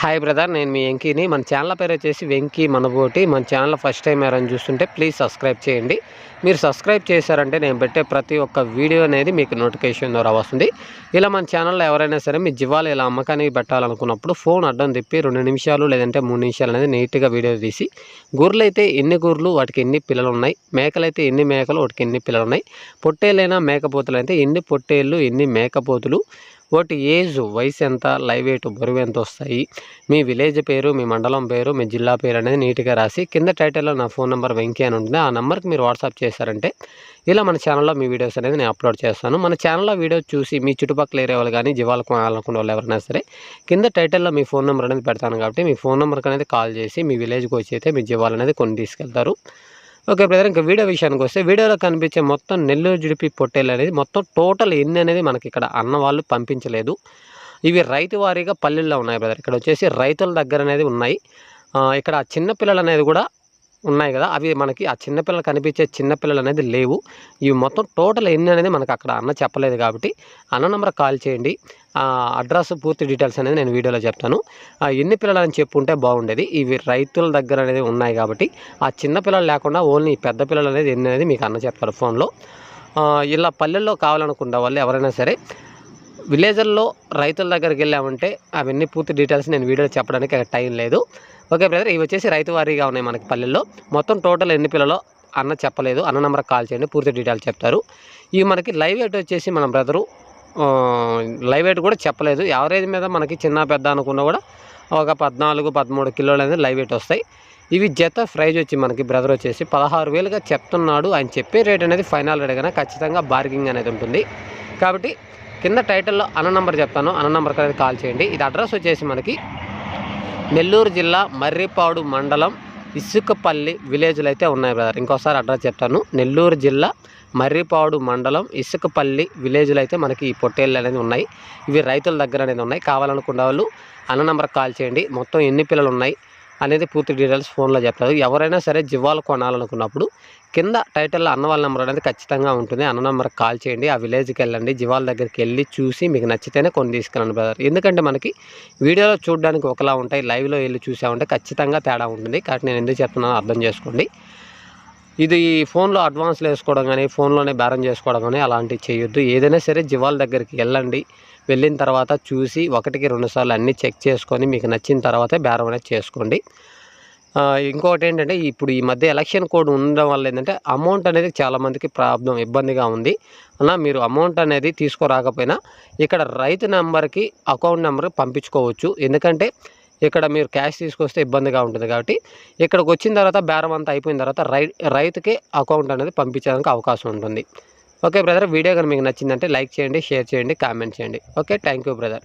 Hi brother, నేను మీ వెంకీని. మన channel పేరు వచ్చేసి వెంకీ మనబోటి. మన ఛానల్ ఫస్ట్ టైం ఎవరైనా చూస్తుంటే ప్లీజ్ సబ్స్క్రైబ్ చేయండి. మీరు సబ్స్క్రైబ్ చేశారంటే నేను పెట్టే ప్రతి ఒక్క వీడియో అనేది మీకు నోటిఫికేషన్ ద్వారా వస్తుంది. ఇలా మన ఛానల్లో ఎవరైనా సరే మీ జీవాలు ఇలా అమ్మకానికి పెట్టాలనుకున్నప్పుడు ఫోన్ అడ్డం తిప్పి 2 నిమిషాలు లేదంటే 3 నిమిషాలు అనేది నీట్గా వీడియో తీసి, గొర్రెలు అయితే ఎన్ని గొర్రెలు వాటికి ఎన్ని పిల్లలు ఉన్నాయి, మేకలు అయితే ఎన్ని మేకలు వాటికి ఎన్ని పిల్లలు ఉన్నాయి, పొట్టేళ్ళైనా మేకపోతులు అయితే ఎన్ని పొట్టేళ్ళు ఎన్ని మేకపోతులు, వాటి ఏజ్ వయసు ఎంత, లైవ్ వెయిట్ బరువు ఎంత వస్తాయి, మీ విలేజ్ పేరు, మీ మండలం పేరు, మీ జిల్లా పేరు అనేది నీట్గా రాసి కింద టైటిల్లో నా ఫోన్ నెంబర్ వెంకీ అని ఉంటుంది. ఆ నెంబర్కి మీరు వాట్సాప్ చేశారంటే ఇలా మన ఛానల్లో మీ వీడియోస్ అనేది నేను అప్లోడ్ చేస్తాను. మన ఛానల్లో వీడియోస్ చూసి మీ చుట్టుపక్కల ఏరియా వాళ్ళు కానీ జీవాలు కొనాలనుకునే వాళ్ళు ఎవరైనా సరే కింద టైటిల్లో మీ ఫోన్ నెంబర్ అనేది పెడతాను. కాబట్టి మీ ఫోన్ నెంబర్కి అనేది కాల్ చేసి మీ విలేజ్కి వచ్చి అయితే మీ జీవాలు అనేది కొని తీసుకెళ్తారు. ఓకే బ్రదర్, ఇంకా వీడియో విషయానికి వస్తే వీడియోలో కనిపించే మొత్తం నెల్లూరు జుడిపి పొట్టేలు అనేది మొత్తం టోటల్ ఎన్ని అనేది మనకి ఇక్కడ అన్న వాళ్ళు పంపించలేదు. ఇవి రైతు వారీగా పల్లెల్లో ఉన్నాయి బ్రదర్. ఇక్కడ వచ్చేసి రైతుల దగ్గర అనేది ఉన్నాయి. ఇక్కడ చిన్నపిల్లలు అనేది కూడా ఉన్నాయి కదా, అవి మనకి ఆ చిన్నపిల్లలు కనిపించే చిన్నపిల్లలు అనేది లేవు. ఇవి మొత్తం టోటల్ ఎన్ని అనేది మనకు అక్కడ అన్న చెప్పలేదు. కాబట్టి అన్న నెంబర్ కాల్ చేయండి. అడ్రస్ పూర్తి డీటెయిల్స్ అనేది నేను వీడియోలో చెప్తాను. ఎన్ని పిల్లలు అని చెప్పుంటే బాగుండేది. ఇవి రైతుల దగ్గర అనేది ఉన్నాయి కాబట్టి ఆ చిన్నపిల్లలు లేకుండా ఓన్లీ పెద్ద పిల్లలు అనేది ఎన్ని అనేది మీకు అన్న చెప్తారు ఫోన్లో. ఇలా పల్లెల్లో కావాలనుకున్న వాళ్ళు ఎవరైనా సరే విలేజ్ల్లో రైతుల దగ్గరికి వెళ్ళామంటే అవన్నీ పూర్తి డీటెయిల్స్ నేను వీడియోలో చెప్పడానికి టైం లేదు. ఓకే బ్రదర్, ఇవి వచ్చేసి రైతు వారీగా ఉన్నాయి మనకి పల్లెల్లో. మొత్తం టోటల్ ఎన్ని పిల్లలో అన్న చెప్పలేదు. అన్న నెంబర్కి కాల్ చేయండి, పూర్తి డీటెయిల్స్ చెప్తారు. ఇవి మనకి లైవ్ వెయిట్ వచ్చేసి మన బ్రదరు లైవ్ వెయిట్ కూడా చెప్పలేదు. యావరేజ్ మీద మనకి చిన్న పెద్ద అనుకున్నా కూడా ఒక 14-13 కిలోలు అనేది లైవ్ వెయిట్ వస్తాయి. ఇవి జత ప్రైజ్ వచ్చి మనకి బ్రదర్ వచ్చేసి 16,000గా చెప్తున్నాడు. ఆయన చెప్పే రేట్ అనేది ఫైనల్ రేట్ కానీ ఖచ్చితంగా బార్గింగ్ అనేది ఉంటుంది. కాబట్టి కింద టైటిల్లో అన్న నెంబర్ చెప్తాను, అన్న నెంబర్కి అనేది కాల్ చేయండి. ఇది అడ్రస్ వచ్చేసి మనకి నెల్లూరు జిల్లా మర్రిపాడు మండలం ఇసుకపల్లి విలేజ్లో అయితే ఉన్నాయి బ్రదర్. ఇంకోసారి అడ్రస్ చెప్తాను. నెల్లూరు జిల్లా మర్రిపాడు మండలం ఇసుకపల్లి విలేజ్లో అయితే మనకి ఈ పొట్టేళ్ళు అనేది ఉన్నాయి. ఇవి రైతుల దగ్గర అనేది ఉన్నాయి. కావాలనుకున్న వాళ్ళు అన్న నెంబర్కి కాల్ చేయండి. మొత్తం ఎన్ని పిల్లలు ఉన్నాయి అనేది పూర్తి డీటెయిల్స్ ఫోన్లో చెప్తారు. ఎవరైనా సరే జీవాలు కొనాలనుకున్నప్పుడు కింద టైటిల్లో అన్న వాళ్ళ నెంబర్ అనేది ఖచ్చితంగా ఉంటుంది. అన్న నెంబర్కి కాల్ చేయండి. ఆ విలేజ్కి వెళ్ళండి, జీవాల దగ్గరికి వెళ్ళి చూసి మీకు నచ్చితేనే కొని తీసుకెళ్ళండి బ్రదర్. ఎందుకంటే మనకి వీడియోలో చూడడానికి ఒకలా ఉంటాయి, లైవ్లో వెళ్ళి చూసామంటే ఖచ్చితంగా తేడా ఉంటుంది. కాబట్టి నేను ఎందుకు చెప్తున్నానో అర్థం చేసుకోండి. ఇది ఫోన్లో అడ్వాన్స్లు వేసుకోవడం కానీ ఫోన్లోనే బేరం చేసుకోవడం కానీ అలాంటివి చేయొద్దు. ఏదైనా సరే జీవాల దగ్గరికి వెళ్ళండి. వెళ్ళిన తర్వాత చూసి 1-2 సార్లు అన్నీ చెక్ చేసుకొని మీకు నచ్చిన తర్వాతే బేరం అనేది చేసుకోండి. ఇంకొకటి ఏంటంటే ఇప్పుడు ఈ మధ్య ఎలక్షన్ కోడ్ ఉండడం వల్ల ఏంటంటే అమౌంట్ అనేది చాలామందికి ఇబ్బందిగా ఉంది. అలా మీరు అమౌంట్ అనేది తీసుకురాకపోయినా ఇక్కడ రైతు నెంబర్కి అకౌంట్ నెంబర్కి పంపించుకోవచ్చు. ఎందుకంటే ఇక్కడ మీరు క్యాష్ తీసుకొస్తే ఇబ్బందిగా ఉంటుంది. కాబట్టి ఇక్కడికి వచ్చిన తర్వాత బేరం అంతా అయిపోయిన తర్వాత రైతుకే అకౌంట్ అనేది పంపించడానికి అవకాశం ఉంటుంది. ఓకే బ్రదర్, వీడియో కానీ మీకు నచ్చిందంటే లైక్ చేయండి, షేర్ చేయండి, కామెంట్ చేయండి. Okay, thank you brother.